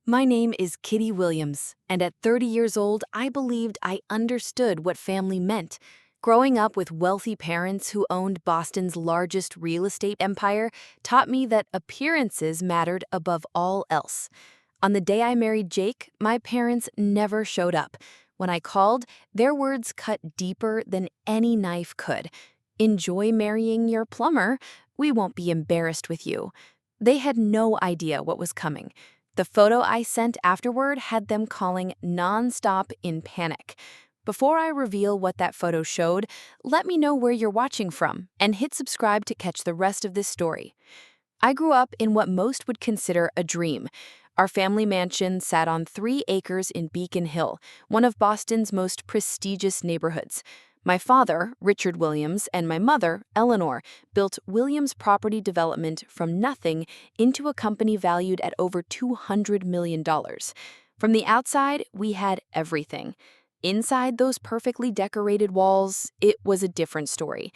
My name is Kitty Williams, and at 30 years old, I believed I understood what family meant. Growing up with wealthy parents who owned Boston's largest real estate empire taught me that appearances mattered above all else. On the day I married Jake, my parents never showed up. When I called, their words cut deeper than any knife could. Enjoy marrying your plumber. We won't be embarrassed with you. They had no idea what was coming. The photo I sent afterward had them calling nonstop in panic. Before I reveal what that photo showed, let me know where you're watching from and hit subscribe to catch the rest of this story. I grew up in what most would consider a dream. Our family mansion sat on 3 acres in Beacon Hill, one of Boston's most prestigious neighborhoods. My father, Richard Williams, and my mother, Eleanor, built Williams Property Development from nothing into a company valued at over $200 million. From the outside, we had everything. Inside those perfectly decorated walls, it was a different story.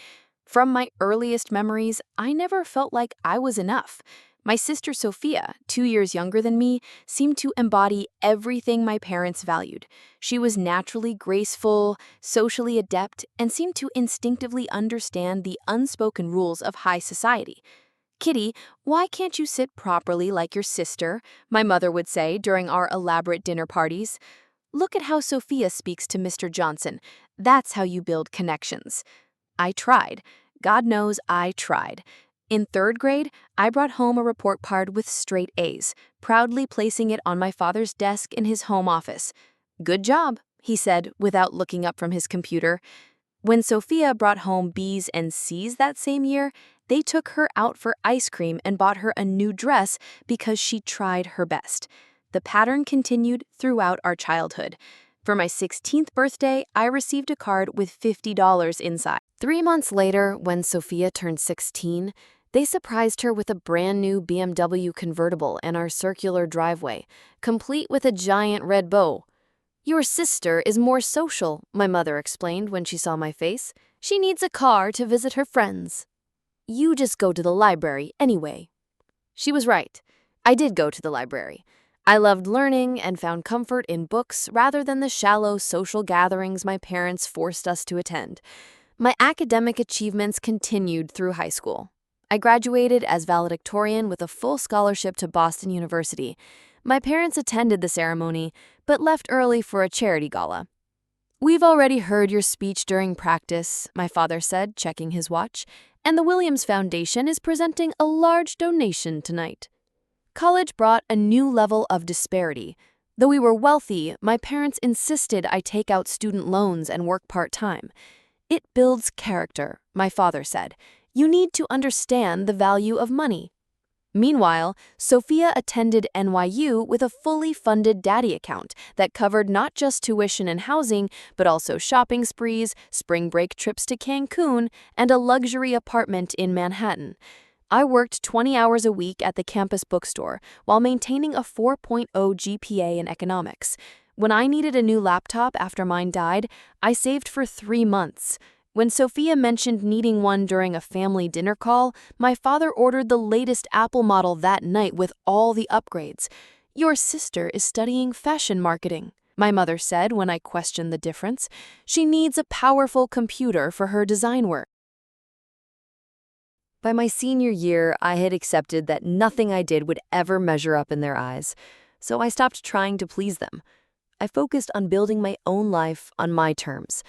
From my earliest memories, I never felt like I was enough. My sister Sophia, 2 years younger than me, seemed to embody everything my parents valued. She was naturally graceful, socially adept, and seemed to instinctively understand the unspoken rules of high society. "Kitty, why can't you sit properly like your sister?" my mother would say during our elaborate dinner parties. "Look at how Sophia speaks to Mr. Johnson. That's how you build connections." I tried. God knows I tried. In 3rd grade, I brought home a report card with straight A's, proudly placing it on my father's desk in his home office. "Good job," he said without looking up from his computer. When Sophia brought home B's and C's that same year, they took her out for ice cream and bought her a new dress because she tried her best. The pattern continued throughout our childhood. For my 16th birthday, I received a card with $50 inside. 3 months later, when Sophia turned 16, they surprised her with a brand new BMW convertible in our circular driveway, complete with a giant red bow. "Your sister is more social," my mother explained when she saw my face. "She needs a car to visit her friends. You just go to the library anyway." She was right. I did go to the library. I loved learning and found comfort in books rather than the shallow social gatherings my parents forced us to attend. My academic achievements continued through high school. I graduated as valedictorian with a full scholarship to Boston University. My parents attended the ceremony, but left early for a charity gala. "We've already heard your speech during practice," my father said, checking his watch, "and the Williams Foundation is presenting a large donation tonight." College brought a new level of disparity. Though we were wealthy, my parents insisted I take out student loans and work part-time. "It builds character," my father said. "You need to understand the value of money." Meanwhile, Sophia attended NYU with a fully funded daddy account that covered not just tuition and housing, but also shopping sprees, spring break trips to Cancun, and a luxury apartment in Manhattan. I worked 20 hours a week at the campus bookstore while maintaining a 4.0 GPA in economics. When I needed a new laptop after mine died, I saved for 3 months. When Sophia mentioned needing one during a family dinner call, my father ordered the latest Apple model that night with all the upgrades. "Your sister is studying fashion marketing," my mother said when I questioned the difference. "She needs a powerful computer for her design work." By my senior year, I had accepted that nothing I did would ever measure up in their eyes, so I stopped trying to please them. I focused on building my own life on my terms.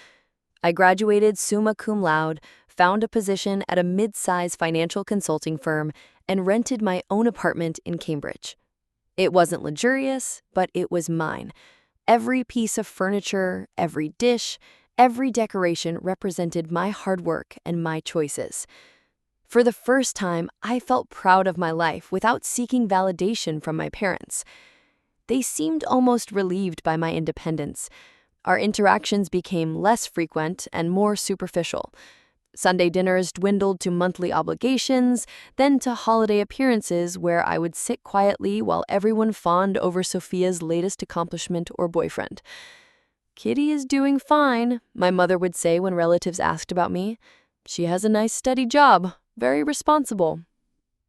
I graduated summa cum laude, found a position at a mid-size financial consulting firm, and rented my own apartment in Cambridge. It wasn't luxurious, but it was mine. Every piece of furniture, every dish, every decoration represented my hard work and my choices. For the first time, I felt proud of my life without seeking validation from my parents. They seemed almost relieved by my independence. Our interactions became less frequent and more superficial. Sunday dinners dwindled to monthly obligations, then to holiday appearances where I would sit quietly while everyone fawned over Sophia's latest accomplishment or boyfriend. "Kitty is doing fine," my mother would say when relatives asked about me. "She has a nice steady job, very responsible."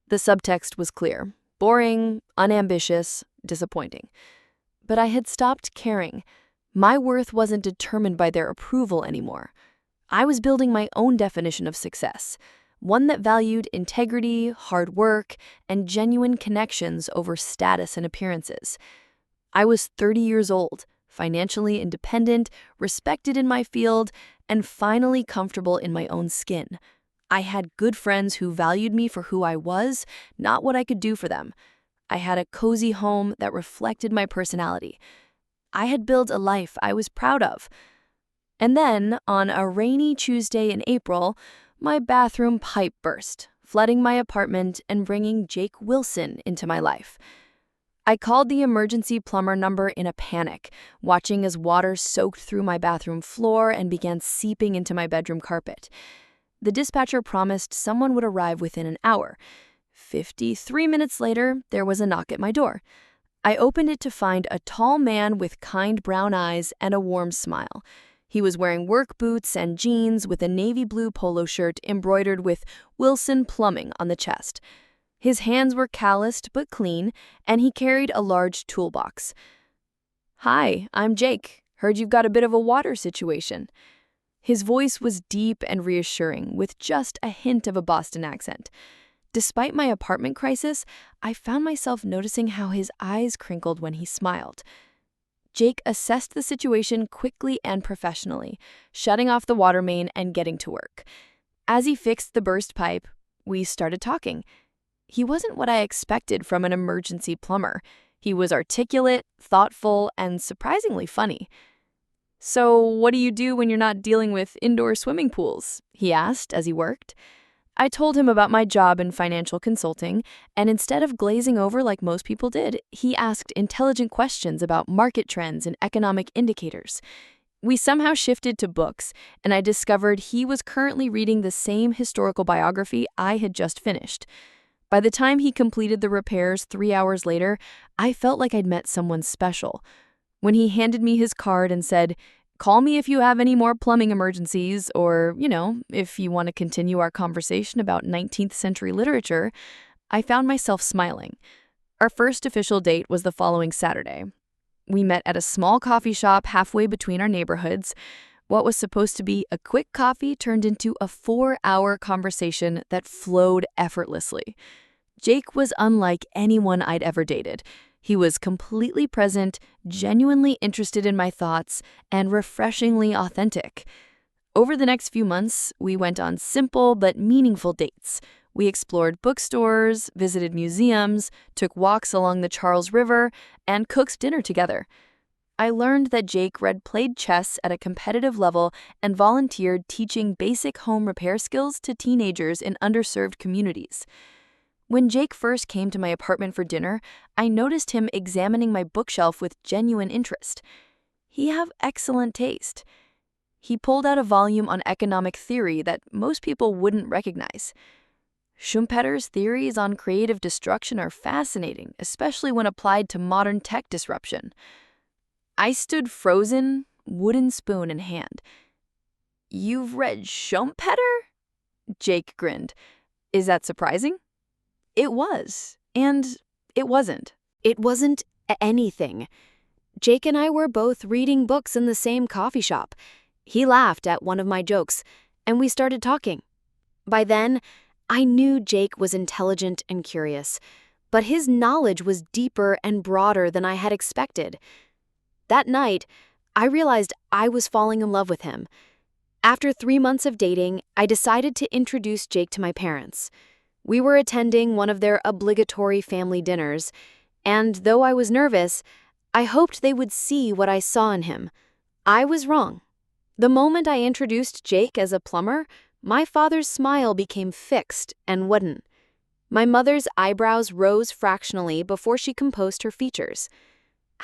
The subtext was clear. Boring, unambitious, disappointing. But I had stopped caring. My worth wasn't determined by their approval anymore. I was building my own definition of success, one that valued integrity, hard work, and genuine connections over status and appearances. I was 30 years old, financially independent, respected in my field, and finally comfortable in my own skin. I had good friends who valued me for who I was, not what I could do for them. I had a cozy home that reflected my personality. I had built a life I was proud of. And then, on a rainy Tuesday in April, my bathroom pipe burst, flooding my apartment and bringing Jake Wilson into my life. I called the emergency plumber number in a panic, watching as water soaked through my bathroom floor and began seeping into my bedroom carpet. The dispatcher promised someone would arrive within an hour. 53 minutes later, there was a knock at my door. I opened it to find a tall man with kind brown eyes and a warm smile. He was wearing work boots and jeans with a navy blue polo shirt embroidered with Wilson Plumbing on the chest. His hands were calloused but clean, and he carried a large toolbox. "Hi, I'm Jake. Heard you've got a bit of a water situation." His voice was deep and reassuring, with just a hint of a Boston accent. Despite my apartment crisis, I found myself noticing how his eyes crinkled when he smiled. Jake assessed the situation quickly and professionally, shutting off the water main and getting to work. As he fixed the burst pipe, we started talking. He wasn't what I expected from an emergency plumber. He was articulate, thoughtful, and surprisingly funny. "So, what do you do when you're not dealing with indoor swimming pools?" he asked as he worked. I told him about my job in financial consulting, and instead of glazing over like most people did, he asked intelligent questions about market trends and economic indicators. We somehow shifted to books, and I discovered he was currently reading the same historical biography I had just finished. By the time he completed the repairs 3 hours later, I felt like I'd met someone special. When he handed me his card and said, "Call me if you have any more plumbing emergencies or, if you want to continue our conversation about 19th century literature," I found myself smiling. Our first official date was the following Saturday. We met at a small coffee shop halfway between our neighborhoods. What was supposed to be a quick coffee turned into a 4-hour conversation that flowed effortlessly. Jake was unlike anyone I'd ever dated. He was completely present, genuinely interested in my thoughts, and refreshingly authentic. Over the next few months, we went on simple but meaningful dates. We explored bookstores, visited museums, took walks along the Charles River, and cooked dinner together. I learned that Jake played chess at a competitive level and volunteered teaching basic home repair skills to teenagers in underserved communities. When Jake first came to my apartment for dinner, I noticed him examining my bookshelf with genuine interest. He had excellent taste. He pulled out a volume on economic theory that most people wouldn't recognize. Schumpeter's theories on creative destruction are fascinating, especially when applied to modern tech disruption. I stood frozen, wooden spoon in hand. "You've read Schumpeter?" Jake grinned. "Is that surprising?" It was, and it wasn't. It wasn't anything. Jake and I were both reading books in the same coffee shop. He laughed at one of my jokes, and we started talking. By then, I knew Jake was intelligent and curious, but his knowledge was deeper and broader than I had expected. That night, I realized I was falling in love with him. After 3 months of dating, I decided to introduce Jake to my parents. We were attending one of their obligatory family dinners, and though I was nervous, I hoped they would see what I saw in him. I was wrong. The moment I introduced Jake as a plumber, my father's smile became fixed and wooden. My mother's eyebrows rose fractionally before she composed her features.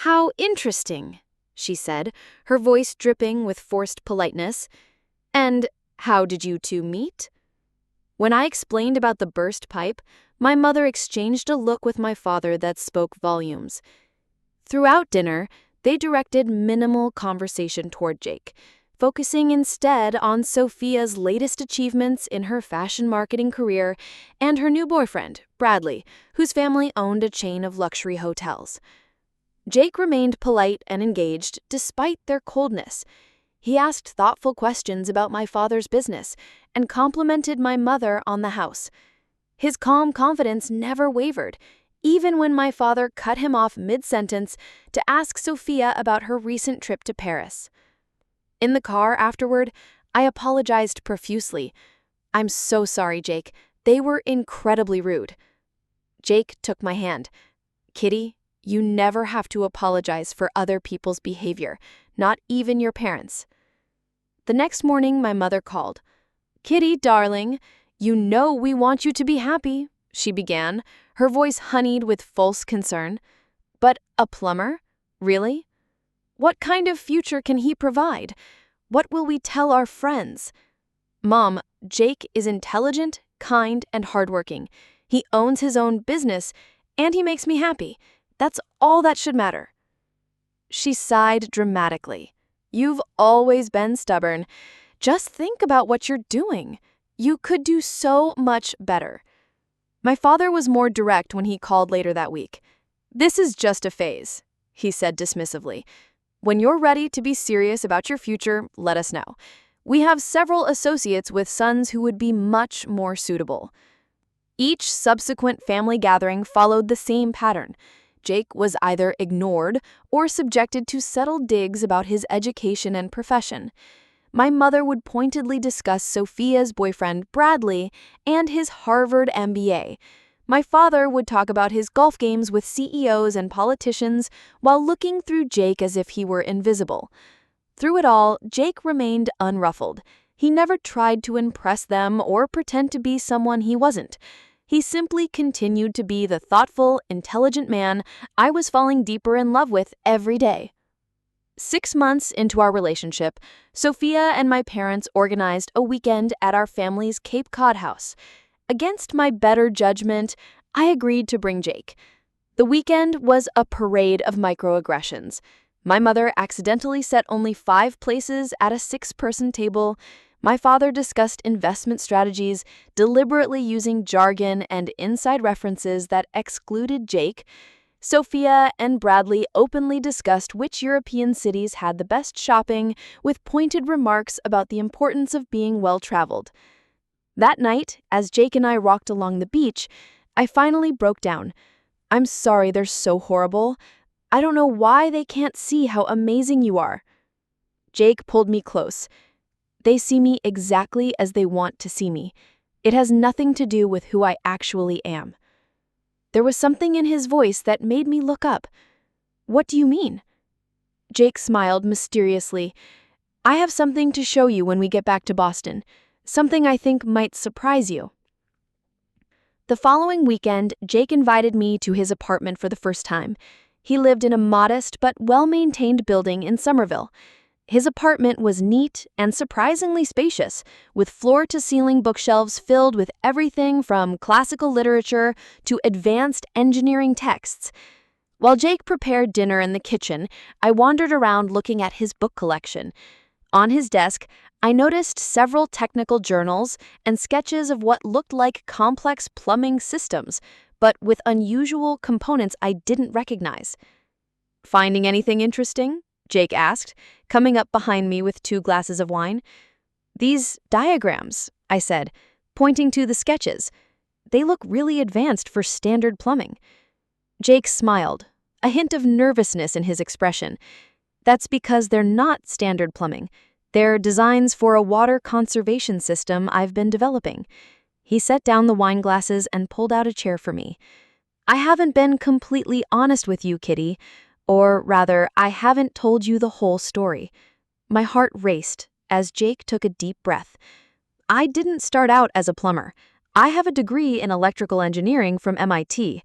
"How interesting," she said, her voice dripping with forced politeness. "And how did you two meet?" When I explained about the burst pipe, my mother exchanged a look with my father that spoke volumes. Throughout dinner, they directed minimal conversation toward Jake. focusing instead on Sophia's latest achievements in her fashion marketing career and her new boyfriend, Bradley, whose family owned a chain of luxury hotels. Jake remained polite and engaged despite their coldness. He asked thoughtful questions about my father's business and complimented my mother on the house. His calm confidence never wavered, even when my father cut him off mid-sentence to ask Sophia about her recent trip to Paris. In the car afterward, I apologized profusely. "I'm so sorry, Jake. They were incredibly rude." Jake took my hand. "Kitty, you never have to apologize for other people's behavior, not even your parents." The next morning, my mother called. "Kitty, darling, you know we want you to be happy," she began, her voice honeyed with false concern. "But a plumber? Really? What kind of future can he provide? What will we tell our friends?" "Mom, Jake is intelligent, kind, and hardworking. He owns his own business, and he makes me happy. That's all that should matter." She sighed dramatically. "You've always been stubborn. Just think about what you're doing. You could do so much better." My father was more direct when he called later that week. "This is just a phase," he said dismissively. "When you're ready to be serious about your future, let us know. We have several associates with sons who would be much more suitable." Each subsequent family gathering followed the same pattern. Jake was either ignored or subjected to subtle digs about his education and profession. My mother would pointedly discuss Sophia's boyfriend, Bradley, and his Harvard MBA. My father would talk about his golf games with CEOs and politicians while looking through Jake as if he were invisible. Through it all, Jake remained unruffled. He never tried to impress them or pretend to be someone he wasn't. He simply continued to be the thoughtful, intelligent man I was falling deeper in love with every day. 6 months into our relationship, Sophia and my parents organized a weekend at our family's Cape Cod house. Against my better judgment, I agreed to bring Jake. The weekend was a parade of microaggressions. My mother accidentally set only 5 places at a 6-person table. My father discussed investment strategies, deliberately using jargon and inside references that excluded Jake. Sophia and Bradley openly discussed which European cities had the best shopping, with pointed remarks about the importance of being well-traveled. That night, as Jake and I walked along the beach, I finally broke down. "I'm sorry they're so horrible. I don't know why they can't see how amazing you are." Jake pulled me close. "They see me exactly as they want to see me. It has nothing to do with who I actually am." There was something in his voice that made me look up. "What do you mean?" Jake smiled mysteriously. "I have something to show you when we get back to Boston. Something I think might surprise you." The following weekend, Jake invited me to his apartment for the first time. He lived in a modest but well-maintained building in Somerville. His apartment was neat and surprisingly spacious, with floor-to-ceiling bookshelves filled with everything from classical literature to advanced engineering texts. While Jake prepared dinner in the kitchen, I wandered around looking at his book collection. On his desk, I noticed several technical journals and sketches of what looked like complex plumbing systems, but with unusual components I didn't recognize. "Finding anything interesting?" Jake asked, coming up behind me with 2 glasses of wine. "These diagrams," I said, pointing to the sketches. "They look really advanced for standard plumbing." Jake smiled, a hint of nervousness in his expression. "That's because they're not standard plumbing. They're designs for a water conservation system I've been developing." He set down the wine glasses and pulled out a chair for me. "I haven't been completely honest with you, Kitty. Or rather, I haven't told you the whole story." My heart raced as Jake took a deep breath. "I didn't start out as a plumber. I have a degree in electrical engineering from MIT.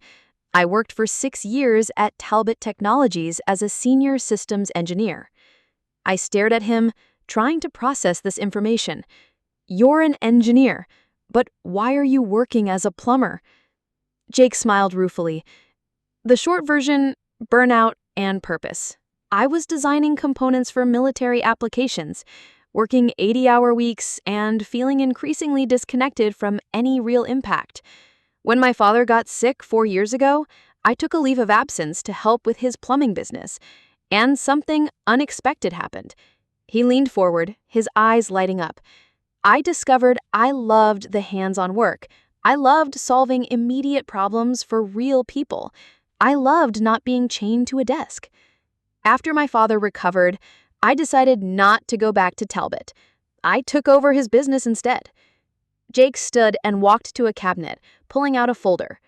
I worked for 6 years at Talbot Technologies as a senior systems engineer." I stared at him, trying to process this information. "You're an engineer, but why are you working as a plumber?" Jake smiled ruefully. "The short version, burnout and purpose. I was designing components for military applications. working 80-hour weeks and feeling increasingly disconnected from any real impact. When my father got sick 4 years ago, I took a leave of absence to help with his plumbing business, and something unexpected happened. He leaned forward, his eyes lighting up. I discovered I loved the hands-on work. I loved solving immediate problems for real people. I loved not being chained to a desk. After my father recovered, I decided not to go back to Talbot. I took over his business instead. Jake stood and walked to a cabinet, pulling out a folder.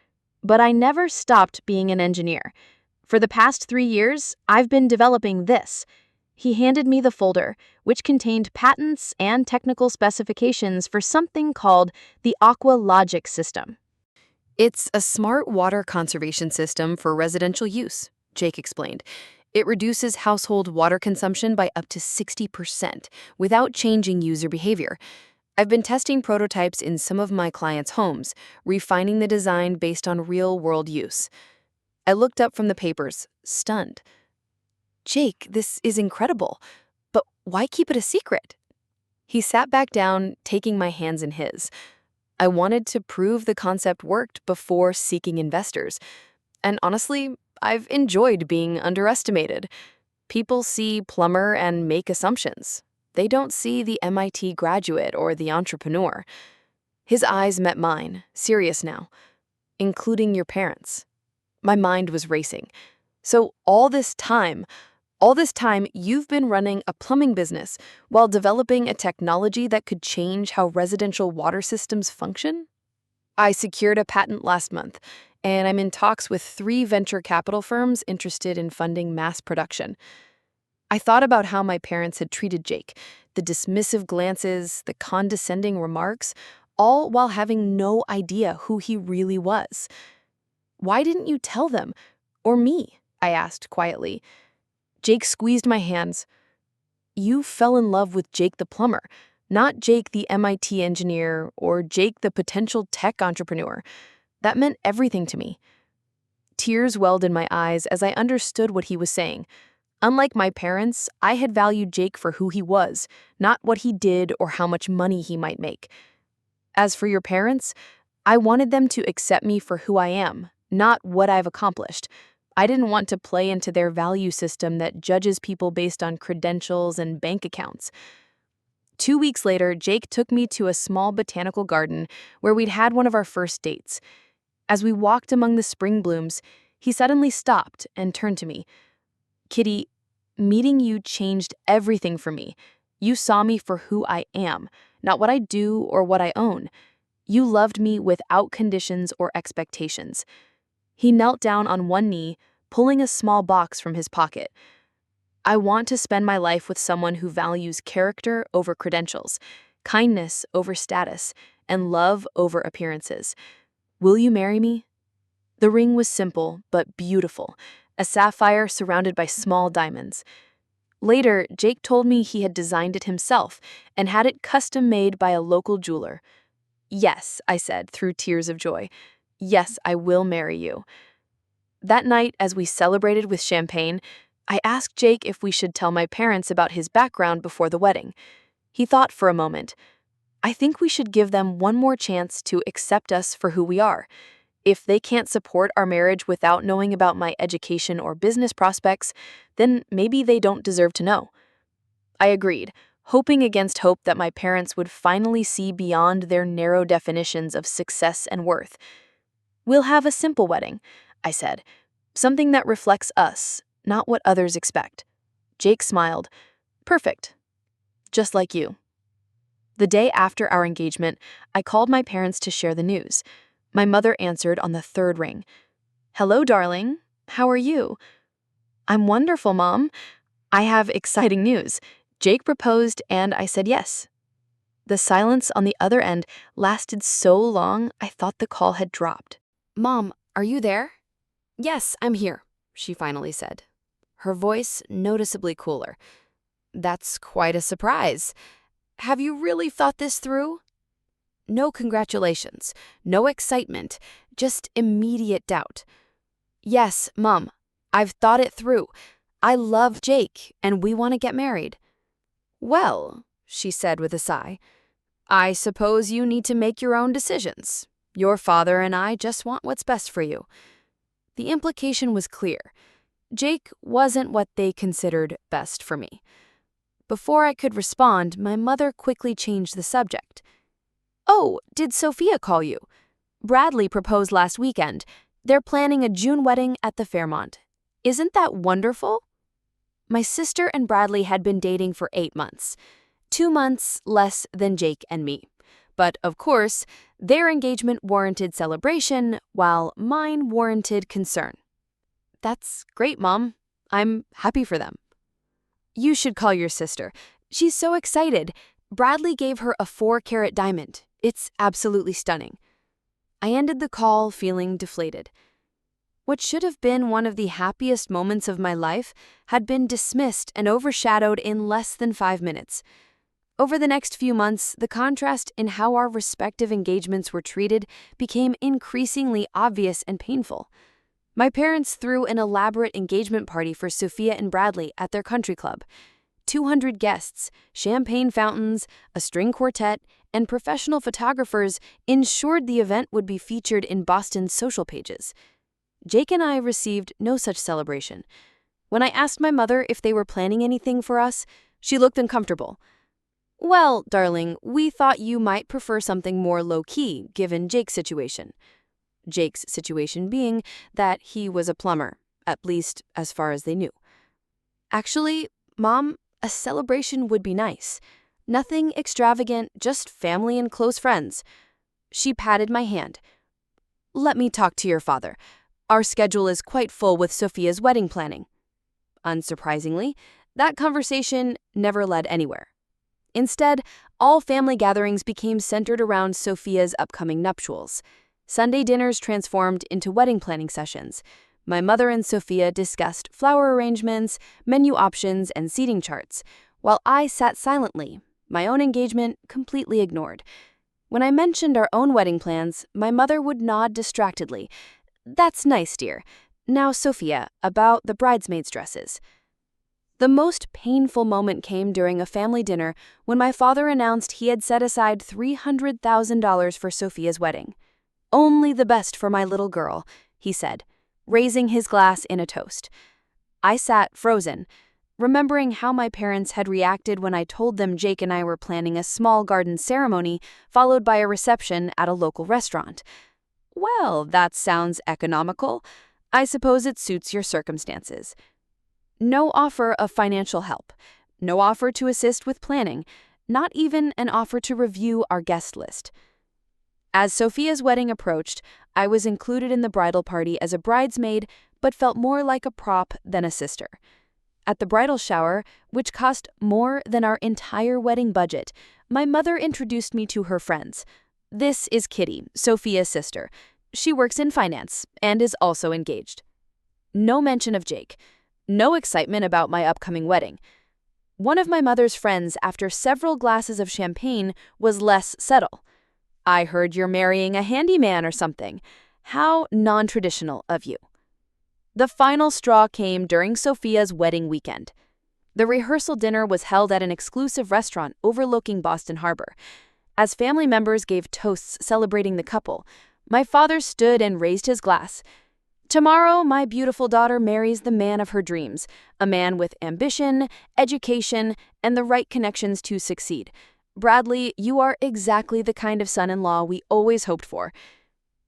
But I never stopped being an engineer. For the past 3 years, I've been developing this. He handed me the folder, which contained patents and technical specifications for something called the Aqua Logic system. It's a smart water conservation system for residential use, Jake explained. It reduces household water consumption by up to 60% without changing user behavior. I've been testing prototypes in some of my clients' homes, refining the design based on real-world use. I looked up from the papers, stunned. Jake, this is incredible, but why keep it a secret? He sat back down, taking my hands in his. I wanted to prove the concept worked before seeking investors. And honestly, I've enjoyed being underestimated. People see plumber and make assumptions. They don't see the MIT graduate or the entrepreneur. His eyes met mine, serious now. Including your parents. My mind was racing. So all this time, you've been running a plumbing business while developing a technology that could change how residential water systems function? I secured a patent last month, and I'm in talks with 3 venture capital firms interested in funding mass production. I thought about how my parents had treated Jake, the dismissive glances, the condescending remarks, all while having no idea who he really was. Why didn't you tell them? Or me? I asked quietly. Jake squeezed my hands. You fell in love with Jake the plumber, not Jake the MIT engineer or Jake the potential tech entrepreneur. That meant everything to me. Tears welled in my eyes as I understood what he was saying. Unlike my parents, I had valued Jake for who he was, not what he did or how much money he might make. As for your parents, I wanted them to accept me for who I am, not what I've accomplished. I didn't want to play into their value system that judges people based on credentials and bank accounts. 2 weeks later, Jake took me to a small botanical garden where we'd had one of our first dates. As we walked among the spring blooms, he suddenly stopped and turned to me. Kitty, meeting you changed everything for me. You saw me for who I am, not what I do or what I own. You loved me without conditions or expectations. He knelt down on one knee, pulling a small box from his pocket. I want to spend my life with someone who values character over credentials, kindness over status, and love over appearances. Will you marry me? The ring was simple but beautiful, a sapphire surrounded by small diamonds. Later, Jake told me he had designed it himself and had it custom made by a local jeweler. Yes, I said through tears of joy. Yes, I will marry you. That night, as we celebrated with champagne, I asked Jake if we should tell my parents about his background before the wedding. He thought for a moment. I think we should give them one more chance to accept us for who we are. If they can't support our marriage without knowing about my education or business prospects, then maybe they don't deserve to know. I agreed, hoping against hope that my parents would finally see beyond their narrow definitions of success and worth. We'll have a simple wedding, I said. Something that reflects us, not what others expect. Jake smiled. Perfect. Just like you. The day after our engagement, I called my parents to share the news. My mother answered on the 3rd ring. Hello, darling. How are you? I'm wonderful, Mom. I have exciting news. Jake proposed and I said yes. The silence on the other end lasted so long I thought the call had dropped. Mom, are you there? Yes, I'm here, she finally said. Her voice noticeably cooler. That's quite a surprise. Have you really thought this through? No congratulations, no excitement, just immediate doubt. Yes, Mom, I've thought it through. I love Jake, and we want to get married. Well, she said with a sigh. "I suppose you need to make your own decisions. Your father and I just want what's best for you." The implication was clear. Jake wasn't what they considered best for me. Before I could respond, my mother quickly changed the subject. "Oh, did Sophia call you? Bradley proposed last weekend. They're planning a June wedding at the Fairmont. Isn't that wonderful?" My sister and Bradley had been dating for 8 months, 2 months less than Jake and me. But, of course, their engagement warranted celebration, while mine warranted concern. "That's great, Mom. I'm happy for them." "You should call your sister. She's so excited. Bradley gave her a 4-carat diamond. It's absolutely stunning." I ended the call feeling deflated. What should have been one of the happiest moments of my life had been dismissed and overshadowed in less than 5 minutes. Over the next few months, the contrast in how our respective engagements were treated became increasingly obvious and painful. My parents threw an elaborate engagement party for Sophia and Bradley at their country club. 200 guests, champagne fountains, a string quartet, and professional photographers ensured the event would be featured in Boston's social pages. Jake and I received no such celebration. When I asked my mother if they were planning anything for us, she looked uncomfortable. "Well, darling, we thought you might prefer something more low-key, given Jake's situation." Jake's situation being that he was a plumber, at least as far as they knew. "Actually, Mom, a celebration would be nice. Nothing extravagant, just family and close friends." She patted my hand. "Let me talk to your father. Our schedule is quite full with Sophia's wedding planning." Unsurprisingly, that conversation never led anywhere. Instead, all family gatherings became centered around Sophia's upcoming nuptials. Sunday dinners transformed into wedding planning sessions. My mother and Sophia discussed flower arrangements, menu options, and seating charts, while I sat silently, my own engagement completely ignored. When I mentioned our own wedding plans, my mother would nod distractedly. "That's nice, dear. Now, Sophia, about the bridesmaids' dresses." The most painful moment came during a family dinner when my father announced he had set aside $300,000 for Sophia's wedding. "Only the best for my little girl," he said, raising his glass in a toast. I sat frozen, remembering how my parents had reacted when I told them Jake and I were planning a small garden ceremony followed by a reception at a local restaurant. "Well, that sounds economical. I suppose it suits your circumstances." No offer of financial help, no offer to assist with planning, not even an offer to review our guest list. As Sophia's wedding approached, I was included in the bridal party as a bridesmaid, but felt more like a prop than a sister. At the bridal shower, which cost more than our entire wedding budget, my mother introduced me to her friends. "This is Kitty, Sophia's sister. She works in finance and is also engaged." No mention of Jake. No excitement about my upcoming wedding. One of my mother's friends, after several glasses of champagne, was less subtle. "I heard you're marrying a handyman or something. How non-traditional of you." The final straw came during Sophia's wedding weekend. The rehearsal dinner was held at an exclusive restaurant overlooking Boston Harbor. As family members gave toasts celebrating the couple, my father stood and raised his glass. "Tomorrow, my beautiful daughter marries the man of her dreams, a man with ambition, education, and the right connections to succeed. Bradley, you are exactly the kind of son-in-law we always hoped for."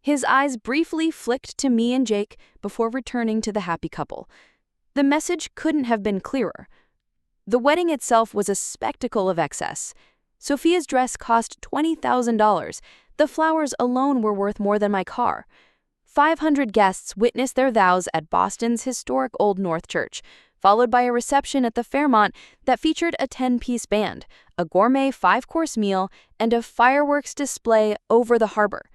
His eyes briefly flicked to me and Jake before returning to the happy couple. The message couldn't have been clearer. The wedding itself was a spectacle of excess. Sophia's dress cost $20,000. The flowers alone were worth more than my car. 500 guests witnessed their vows at Boston's historic Old North Church, followed by a reception at the Fairmont that featured a 10-piece band, a gourmet 5-course meal, and a fireworks display over the harbor.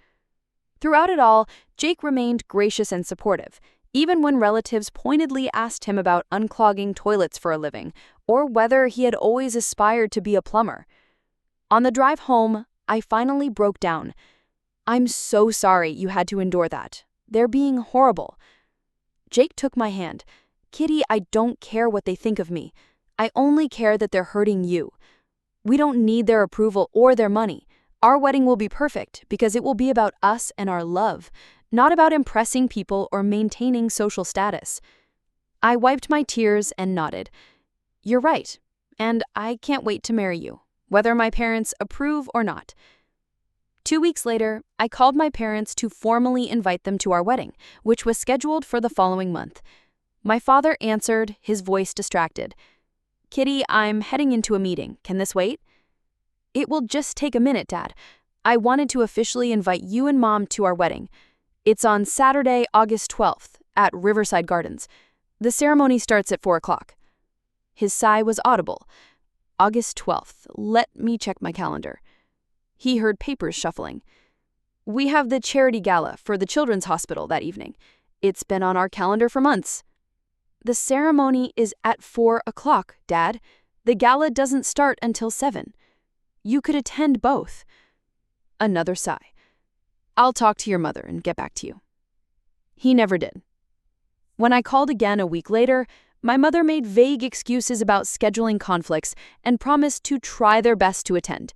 Throughout it all, Jake remained gracious and supportive, even when relatives pointedly asked him about unclogging toilets for a living, or whether he had always aspired to be a plumber. On the drive home, I finally broke down. "I'm so sorry you had to endure that. They're being horrible." Jake took my hand. "Kitty, I don't care what they think of me. I only care that they're hurting you." We don't need their approval or their money. Our wedding will be perfect because it will be about us and our love, not about impressing people or maintaining social status." I wiped my tears and nodded. "You're right, and I can't wait to marry you, whether my parents approve or not." 2 weeks later, I called my parents to formally invite them to our wedding, which was scheduled for the following month. My father answered, his voice distracted. "Kitty, I'm heading into a meeting. Can this wait?" "It will just take a minute, Dad. I wanted to officially invite you and Mom to our wedding. It's on Saturday, August 12th, at Riverside Gardens. The ceremony starts at 4 o'clock. His sigh was audible. August 12th. Let me check my calendar. He heard papers shuffling. "We have the charity gala for the Children's Hospital that evening. It's been on our calendar for months." "The ceremony is at 4 o'clock, Dad. The gala doesn't start until 7. You could attend both." Another sigh. "I'll talk to your mother and get back to you." He never did. When I called again a week later, my mother made vague excuses about scheduling conflicts and promised to try their best to attend.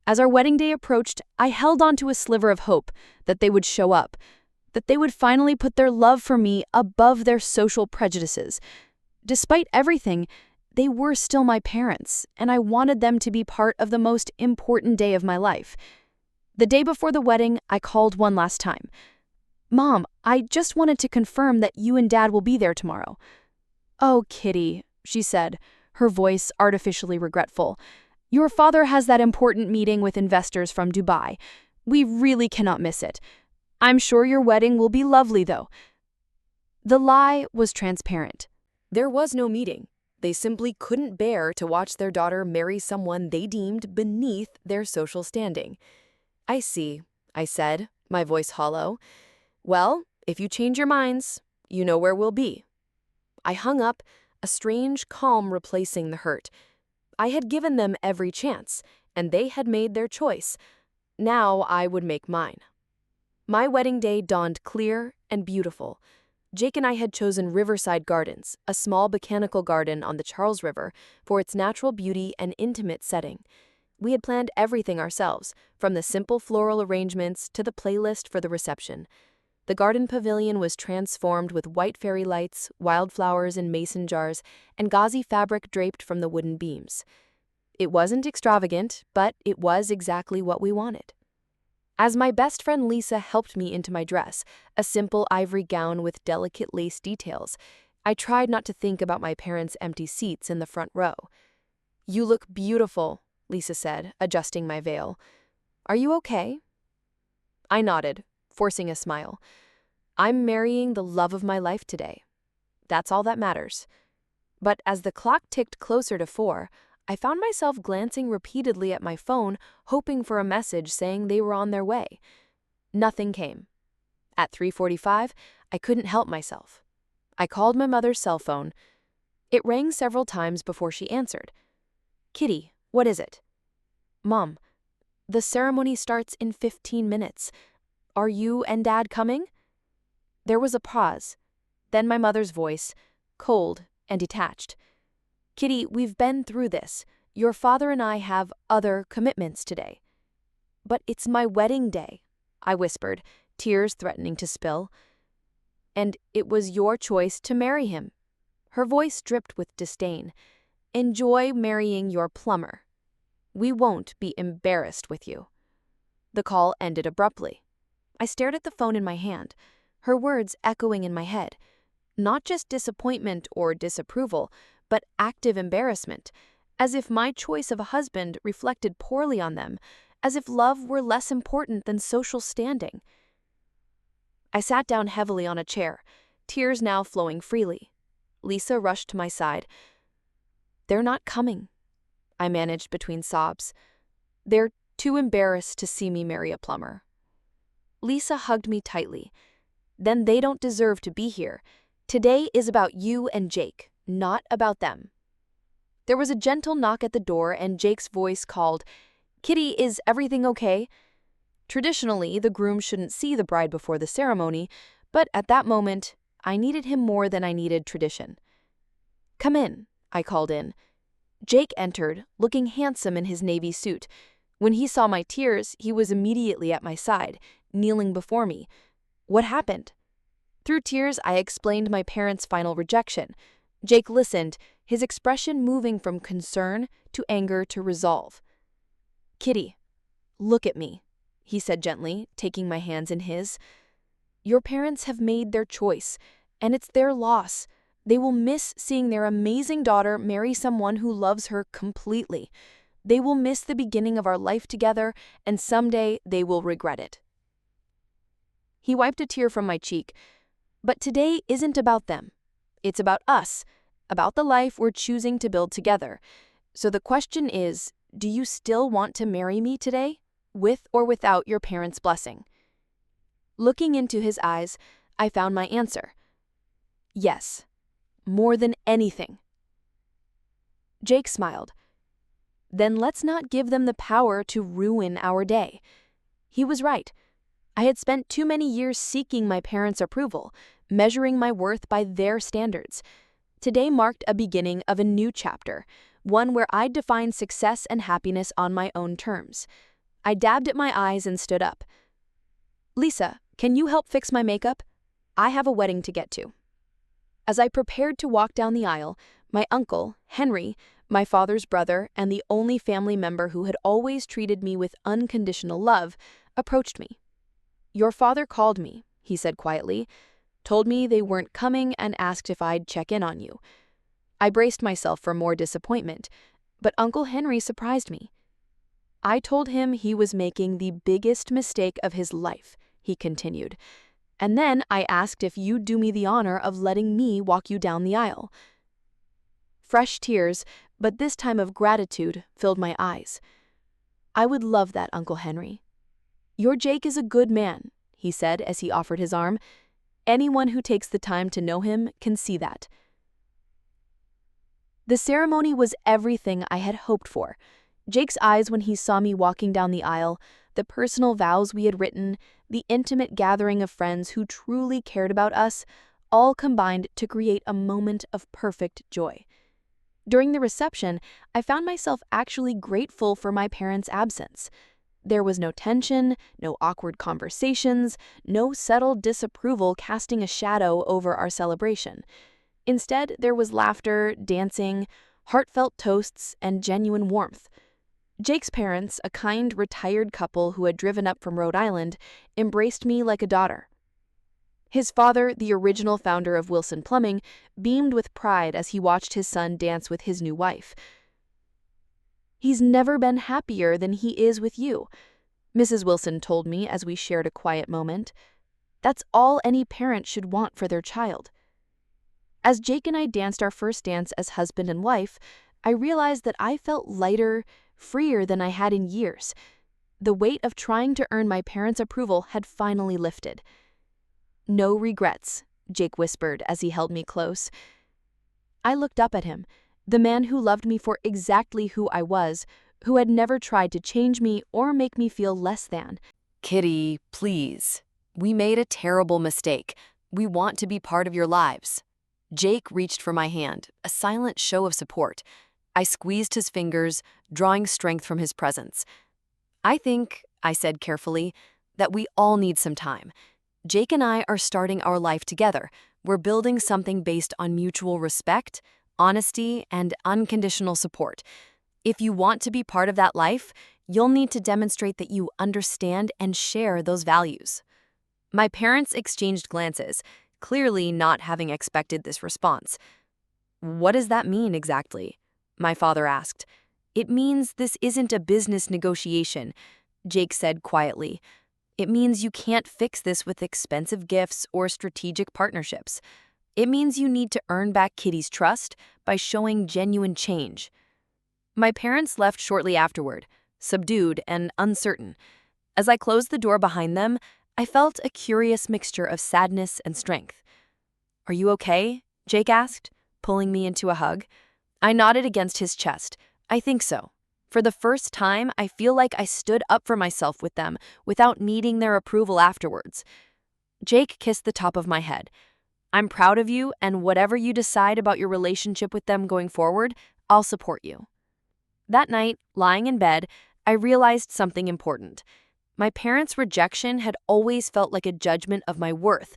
As our wedding day approached, I held on to a sliver of hope that they would show up, that they would finally put their love for me above their social prejudices. Despite everything, they were still my parents, and I wanted them to be part of the most important day of my life. The day before the wedding, I called one last time. "Mom, I just wanted to confirm that you and Dad will be there tomorrow." "Oh, Kitty," she said, her voice artificially regretful. "Your father has that important meeting with investors from Dubai. We really cannot miss it. I'm sure your wedding will be lovely, though." The lie was transparent. There was no meeting. They simply couldn't bear to watch their daughter marry someone they deemed beneath their social standing. "I see," I said, my voice hollow. "Well, if you change your minds, you know where we'll be." I hung up, a strange calm replacing the hurt. I had given them every chance, and they had made their choice. Now I would make mine. My wedding day dawned clear and beautiful. Jake and I had chosen Riverside Gardens, a small botanical garden on the Charles River, for its natural beauty and intimate setting. We had planned everything ourselves, from the simple floral arrangements to the playlist for the reception. The garden pavilion was transformed with white fairy lights, wildflowers in mason jars, and gauzy fabric draped from the wooden beams. It wasn't extravagant, but it was exactly what we wanted. As my best friend Lisa helped me into my dress, a simple ivory gown with delicate lace details, I tried not to think about my parents' empty seats in the front row. "You look beautiful," Lisa said, adjusting my veil. "Are you okay?" I nodded, forcing a smile. "I'm marrying the love of my life today. That's all that matters." But as the clock ticked closer to 4, I found myself glancing repeatedly at my phone, hoping for a message saying they were on their way. Nothing came. At 3:45, I couldn't help myself. I called my mother's cell phone. It rang several times before she answered. "Kitty, what is it?" "Mom, the ceremony starts in 15 minutes. Are you and Dad coming?" There was a pause. Then my mother's voice, cold and detached. "Kitty, we've been through this. Your father and I have other commitments today." "But it's my wedding day," I whispered, tears threatening to spill. "And it was your choice to marry him." Her voice dripped with disdain. "Enjoy marrying your plumber. We won't be embarrassed with you." The call ended abruptly. I stared at the phone in my hand, her words echoing in my head. Not just disappointment or disapproval, but active embarrassment, as if my choice of a husband reflected poorly on them, as if love were less important than social standing. I sat down heavily on a chair, tears now flowing freely. Lisa rushed to my side. "They're not coming," I managed between sobs. "They're too embarrassed to see me marry a plumber." Lisa hugged me tightly. "Then they don't deserve to be here. Today is about you and Jake, not about them." There was a gentle knock at the door and Jake's voice called, "Kitty, is everything okay?" Traditionally, the groom shouldn't see the bride before the ceremony, but at that moment, I needed him more than I needed tradition. "Come in," I called in. Jake entered, looking handsome in his navy suit. When he saw my tears, he was immediately at my side, kneeling before me. What happened? Through tears, I explained my parents' final rejection. Jake listened, his expression moving from concern to anger to resolve. "Kitty, look at me," he said gently, taking my hands in his. "Your parents have made their choice, and it's their loss. They will miss seeing their amazing daughter marry someone who loves her completely. They will miss the beginning of our life together, and someday they will regret it." He wiped a tear from my cheek. But today isn't about them. It's about us, about the life we're choosing to build together. So the question is, do you still want to marry me today, with or without your parents' blessing? Looking into his eyes, I found my answer. Yes, more than anything. Jake smiled. Then let's not give them the power to ruin our day. He was right. I had spent too many years seeking my parents' approval, measuring my worth by their standards. Today marked a beginning of a new chapter, one where I'd define success and happiness on my own terms. I dabbed at my eyes and stood up. "Lisa, can you help fix my makeup? I have a wedding to get to." As I prepared to walk down the aisle, my uncle, Henry, my father's brother and the only family member who had always treated me with unconditional love, approached me. "Your father called me," he said quietly, "told me they weren't coming and asked if I'd check in on you." I braced myself for more disappointment, but Uncle Henry surprised me. "I told him he was making the biggest mistake of his life," he continued, "and then I asked if you'd do me the honor of letting me walk you down the aisle." Fresh tears, but this time of gratitude, filled my eyes. "I would love that, Uncle Henry." "Your Jake is a good man," he said as he offered his arm. "Anyone who takes the time to know him can see that." The ceremony was everything I had hoped for. Jake's eyes when he saw me walking down the aisle, the personal vows we had written, the intimate gathering of friends who truly cared about us, all combined to create a moment of perfect joy. During the reception, I found myself actually grateful for my parents' absence. There was no tension, no awkward conversations, no settled disapproval casting a shadow over our celebration. Instead, there was laughter, dancing, heartfelt toasts, and genuine warmth. Jake's parents, a kind, retired couple who had driven up from Rhode Island, embraced me like a daughter. His father, the original founder of Wilson Plumbing, beamed with pride as he watched his son dance with his new wife. "He's never been happier than he is with you," Mrs. Wilson told me as we shared a quiet moment. "That's all any parent should want for their child." As Jake and I danced our first dance as husband and wife, I realized that I felt lighter, freer than I had in years. The weight of trying to earn my parents' approval had finally lifted. "No regrets," Jake whispered as he held me close. I looked up at him, the man who loved me for exactly who I was, who had never tried to change me or make me feel less than. "Kitty, please. We made a terrible mistake. We want to be part of your lives." Jake reached for my hand, a silent show of support. I squeezed his fingers, drawing strength from his presence. "I think," I said carefully, "that we all need some time. Jake and I are starting our life together. We're building something based on mutual respect, honesty, and unconditional support. If you want to be part of that life, you'll need to demonstrate that you understand and share those values." My parents exchanged glances, clearly not having expected this response. "What does that mean exactly?" my father asked. "It means this isn't a business negotiation," Jake said quietly. "It means you can't fix this with expensive gifts or strategic partnerships. It means you need to earn back Kitty's trust by showing genuine change." My parents left shortly afterward, subdued and uncertain. As I closed the door behind them, I felt a curious mixture of sadness and strength. "Are you okay?" Jake asked, pulling me into a hug. I nodded against his chest. "I think so. For the first time, I feel like I stood up for myself with them without needing their approval afterwards." Jake kissed the top of my head. "I'm proud of you, and whatever you decide about your relationship with them going forward, I'll support you." That night, lying in bed, I realized something important. My parents' rejection had always felt like a judgment of my worth,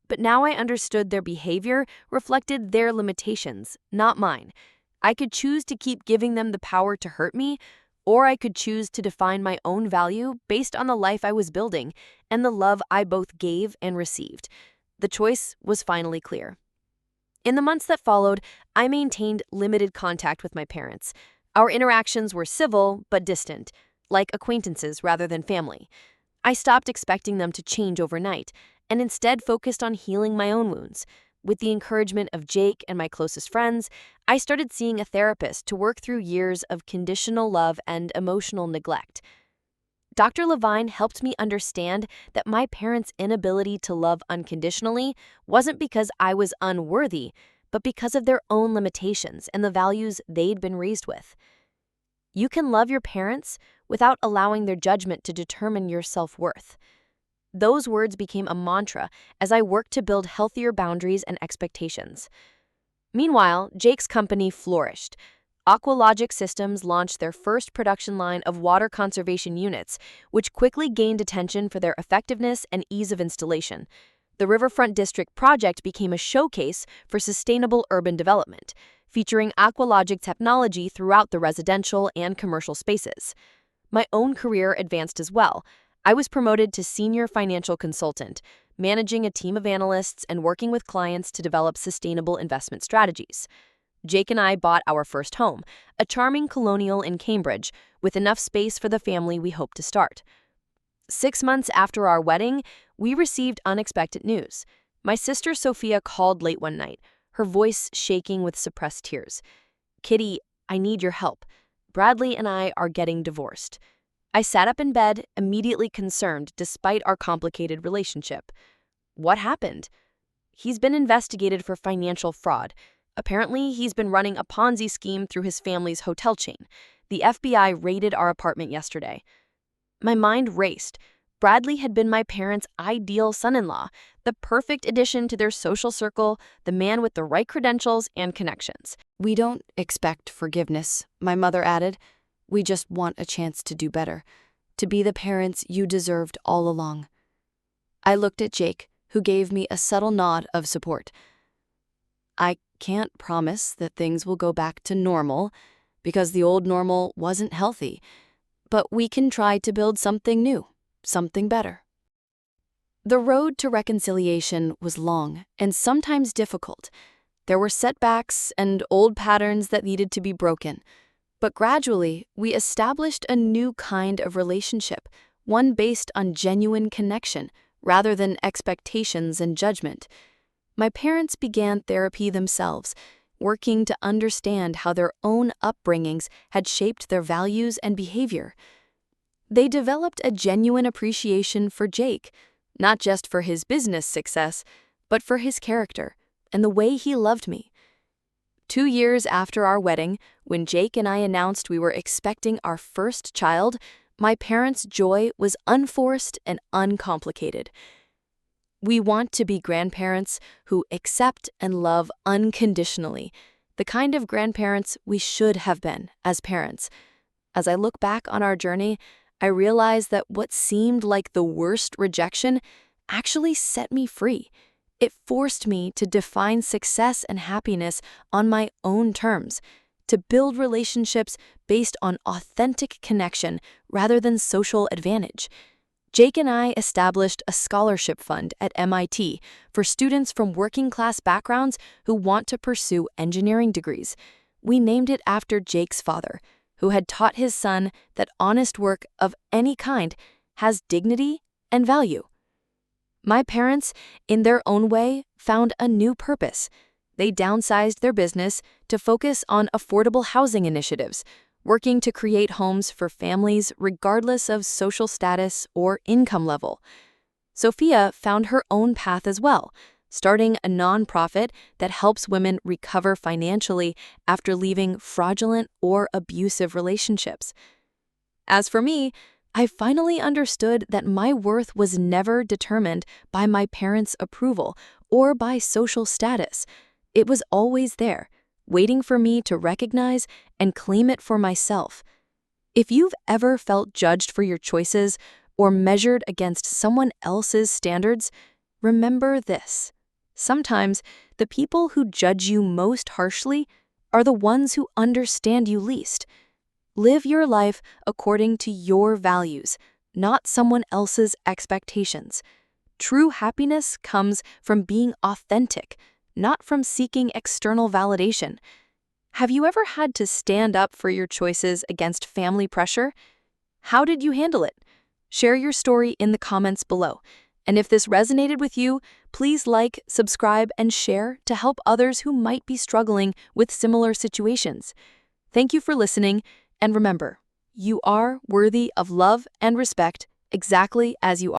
but now I understood their behavior reflected their limitations, not mine. I could choose to keep giving them the power to hurt me, or I could choose to define my own value based on the life I was building and the love I both gave and received. The choice was finally clear. In the months that followed, I maintained limited contact with my parents. Our interactions were civil but distant, like acquaintances rather than family. I stopped expecting them to change overnight and instead focused on healing my own wounds. With the encouragement of Jake and my closest friends, I started seeing a therapist to work through years of conditional love and emotional neglect. Dr. Levine helped me understand that my parents' inability to love unconditionally wasn't because I was unworthy, but because of their own limitations and the values they'd been raised with. You can love your parents without allowing their judgment to determine your self-worth. Those words became a mantra as I worked to build healthier boundaries and expectations. Meanwhile, Jake's company flourished. Aqualogic Systems launched their first production line of water conservation units, which quickly gained attention for their effectiveness and ease of installation. The Riverfront District project became a showcase for sustainable urban development, featuring Aqualogic technology throughout the residential and commercial spaces. My own career advanced as well. I was promoted to senior financial consultant, managing a team of analysts and working with clients to develop sustainable investment strategies. Jake and I bought our first home, a charming colonial in Cambridge, with enough space for the family we hoped to start. 6 months after our wedding, we received unexpected news. My sister Sophia called late one night, her voice shaking with suppressed tears. "Kitty, I need your help. Bradley and I are getting divorced." I sat up in bed, immediately concerned despite our complicated relationship. "What happened?" "He's been investigated for financial fraud. Apparently, he's been running a Ponzi scheme through his family's hotel chain. The FBI raided our apartment yesterday." My mind raced. Bradley had been my parents' ideal son-in-law, the perfect addition to their social circle, the man with the right credentials and connections. "We don't expect forgiveness," my mother added. "We just want a chance to do better, to be the parents you deserved all along." I looked at Jake, who gave me a subtle nod of support. "I can't promise that things will go back to normal, because the old normal wasn't healthy, but we can try to build something new, something better." The road to reconciliation was long and sometimes difficult. There were setbacks and old patterns that needed to be broken. But gradually, we established a new kind of relationship, one based on genuine connection rather than expectations and judgment. My parents began therapy themselves, working to understand how their own upbringings had shaped their values and behavior. They developed a genuine appreciation for Jake, not just for his business success, but for his character and the way he loved me. 2 years after our wedding, when Jake and I announced we were expecting our first child, my parents' joy was unforced and uncomplicated. We want to be grandparents who accept and love unconditionally, the kind of grandparents we should have been as parents. As I look back on our journey, I realize that what seemed like the worst rejection actually set me free. It forced me to define success and happiness on my own terms, to build relationships based on authentic connection rather than social advantage. Jake and I established a scholarship fund at MIT for students from working-class backgrounds who want to pursue engineering degrees. We named it after Jake's father, who had taught his son that honest work of any kind has dignity and value. My parents, in their own way, found a new purpose. They downsized their business to focus on affordable housing initiatives, working to create homes for families regardless of social status or income level. Sophia found her own path as well, starting a nonprofit that helps women recover financially after leaving fraudulent or abusive relationships. As for me, I finally understood that my worth was never determined by my parents' approval or by social status. It was always there, waiting for me to recognize and claim it for myself. If you've ever felt judged for your choices or measured against someone else's standards, remember this. Sometimes the people who judge you most harshly are the ones who understand you least. Live your life according to your values, not someone else's expectations. True happiness comes from being authentic, not from seeking external validation. Have you ever had to stand up for your choices against family pressure? How did you handle it? Share your story in the comments below. And if this resonated with you, please like, subscribe, and share to help others who might be struggling with similar situations. Thank you for listening, and remember, you are worthy of love and respect exactly as you are.